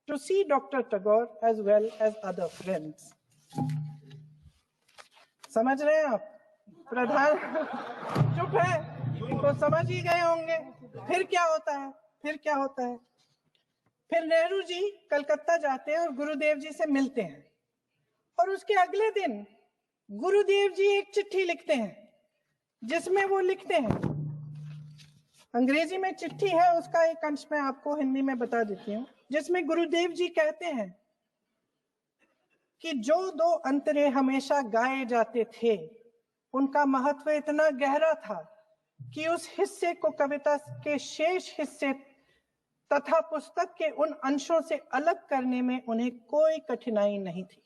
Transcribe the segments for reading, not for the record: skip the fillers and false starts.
to see Dr. Tagore as well as other friends. समझ रहे हैं आप? प्रधान चुप है तो समझ ही गए होंगे। फिर क्या होता है? फिर नेहरू जी कलकत्ता जाते हैं और गुरुदेव जी से मिलते हैं, और उसके अगले दिन गुरुदेव जी एक चिट्ठी लिखते हैं जिसमें वो लिखते हैं, अंग्रेजी में चिट्ठी है, उसका एक अंश मैं आपको हिंदी में बता देती हूँ, जिसमें गुरुदेव जी कहते हैं कि जो दो अंतरे हमेशा गाए जाते थे उनका महत्व इतना गहरा था कि उस हिस्से को कविता के शेष हिस्से तथा पुस्तक के उन अंशों से अलग करने में उन्हें कोई कठिनाई नहीं थी।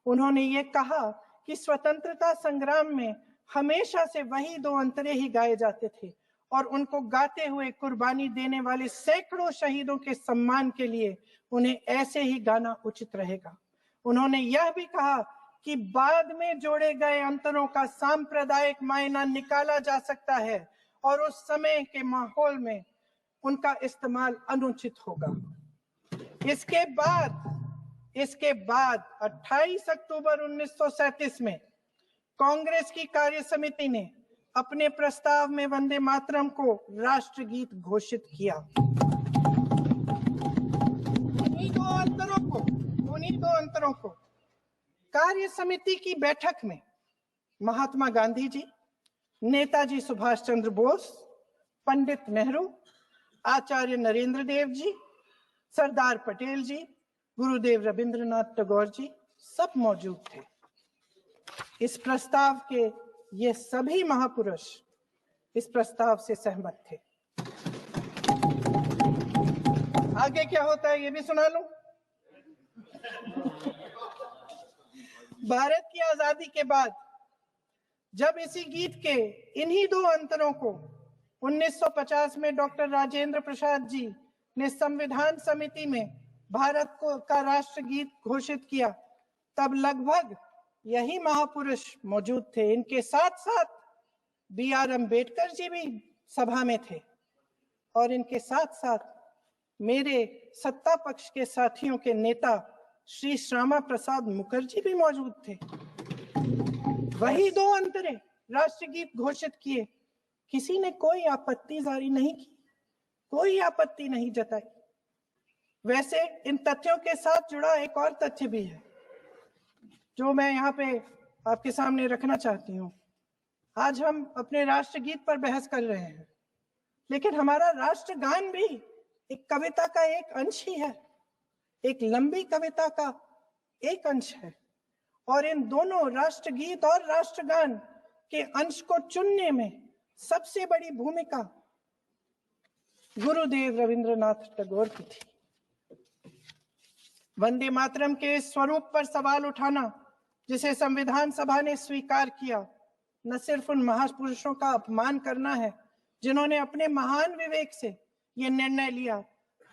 उन्होंने ये कहा कि स्वतंत्रता संग्राम में हमेशा से वही दो अंतरे ही गाए जाते थे और उनको गाते हुए कुर्बानी देने वाले सैकड़ों शहीदों के सम्मान के लिए उन्हें ऐसे ही गाना उचित रहेगा। उन्होंने यह भी कहा कि बाद में जोड़े गए अंतरों का सांप्रदायिक मायना निकाला जा सकता है और उस समय के माहौल में उनका इस्तेमाल अनुचित होगा। इसके बाद 28 अक्टूबर 1937 में कांग्रेस की कार्य समिति ने अपने प्रस्ताव में वंदे मातरम को राष्ट्रगीत घोषित किया। उन्हीं दो अंतरों को कार्य समिति की बैठक में महात्मा गांधी जी, नेताजी सुभाष चंद्र बोस, पंडित नेहरू, आचार्य नरेंद्र देव जी, सरदार पटेल जी, गुरुदेव रविंद्रनाथ टैगोर जी सब मौजूद थे। इस प्रस्ताव के ये सभी महापुरुष इस प्रस्ताव से सहमत थे। आगे क्या होता है ये भी सुना लूं। भारत की आजादी के बाद जब इसी गीत के इन्हीं दो अंतरों को 1950 में डॉक्टर राजेंद्र प्रसाद जी ने संविधान समिति में भारत का राष्ट्रगीत घोषित किया, तब लगभग यही महापुरुष मौजूद थे। इनके साथ साथ B.R. अम्बेडकर जी भी सभा में थे और इनके साथ साथ मेरे सत्ता पक्ष के साथियों के नेता श्री श्यामा प्रसाद मुखर्जी भी मौजूद थे। वही दो अंतरे राष्ट्रगीत घोषित किए। किसी ने कोई आपत्ति जारी नहीं की, कोई आपत्ति नहीं जताई। वैसे इन तथ्यों के साथ जुड़ा एक और तथ्य भी है जो मैं यहाँ पे आपके सामने रखना चाहती हूँ। आज हम अपने राष्ट्रगीत पर बहस कर रहे हैं, लेकिन हमारा राष्ट्रगान भी एक कविता का एक अंश ही है, एक लंबी कविता का एक अंश है। और इन दोनों राष्ट्रगीत और राष्ट्रगान के अंश को चुनने में सबसे बड़ी भूमिका गुरुदेव रविंद्रनाथ टैगोर की थी। वंदे मातरम के स्वरूप पर सवाल उठाना, जिसे संविधान सभा ने स्वीकार किया, न सिर्फ उन महापुरुषों का अपमान करना है जिन्होंने अपने महान विवेक से ये निर्णय लिया,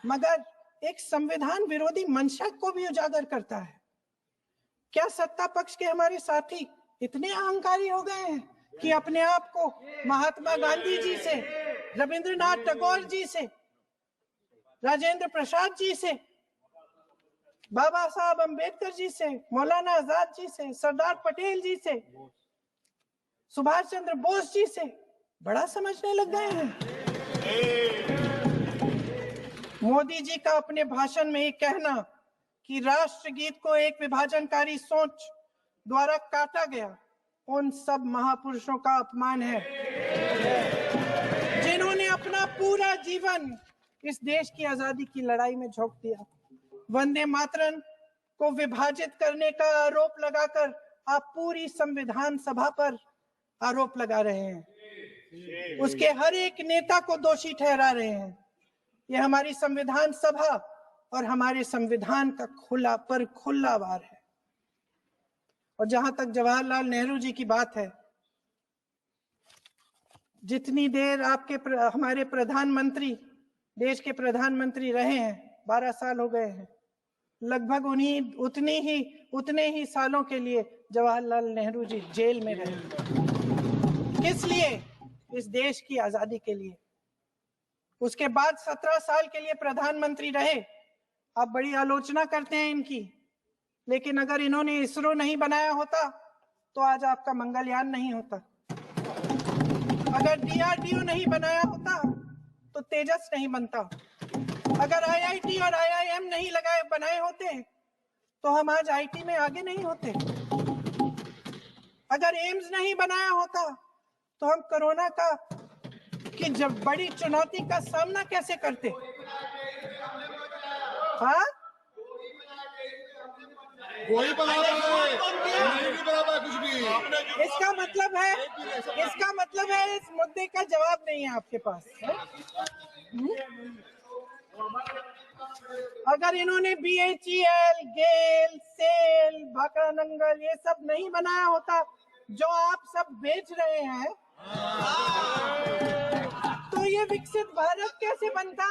मगर एक संविधान विरोधी मंशा को भी उजागर करता है। क्या सत्ता पक्ष के हमारे साथी इतने अहंकारी हो गए हैं कि अपने आप को महात्मा गांधी जी से, रविंद्रनाथ टैगोर जी से, राजेंद्र प्रसाद जी से, बाबा साहब अम्बेडकर जी से, मौलाना आजाद जी से, सरदार पटेल जी से, सुभाष चंद्र बोस जी से बड़ा समझने लग गए हैं? मोदी जी का अपने भाषण में ये कहना कि राष्ट्रगीत को एक विभाजनकारी सोच द्वारा काटा गया, उन सब महापुरुषों का अपमान है जिन्होंने अपना पूरा जीवन इस देश की आजादी की लड़ाई में झोंक दिया। वंदे मातरम को विभाजित करने का आरोप लगाकर आप पूरी संविधान सभा पर आरोप लगा रहे हैं, उसके हर एक नेता को दोषी ठहरा रहे हैं। यह हमारी संविधान सभा और हमारे संविधान का खुला वार है। और जहां तक जवाहरलाल नेहरू जी की बात है, जितनी देर हमारे प्रधानमंत्री देश के प्रधानमंत्री रहे हैं, 12 साल हो गए हैं, लगभग उतने ही सालों के लिए जवाहरलाल नेहरू जी जेल में रहे। किस लिए? इस देश की आजादी के लिए। उसके बाद 17 साल के लिए प्रधानमंत्री रहे आप बड़ी आलोचना करते हैं इनकी, लेकिन अगर इन्होंने इसरो नहीं बनाया होता तो आज आपका मंगलयान नहीं होता। अगर डीआरडीओ नहीं बनाया होता तो तेजस नहीं बनता। अगर आईआईटी और आईआईएम नहीं बनाए होते तो हम आज आईटी में आगे नहीं होते। अगर एम्स नहीं बनाया होता तो हम कोरोना की जब बड़ी चुनौती का सामना कैसे करते। हाँ, वही बना रहा है, नहीं बना रहा कुछ भी। इसका मतलब है इस मुद्दे का जवाब नहीं है आपके पास। अगर इन्होंने बीएचईएल, गेल, सेल, भाखड़ा नंगल ये सब नहीं बनाया होता जो आप सब बेच रहे हैं, तो ये विकसित भारत कैसे बनता।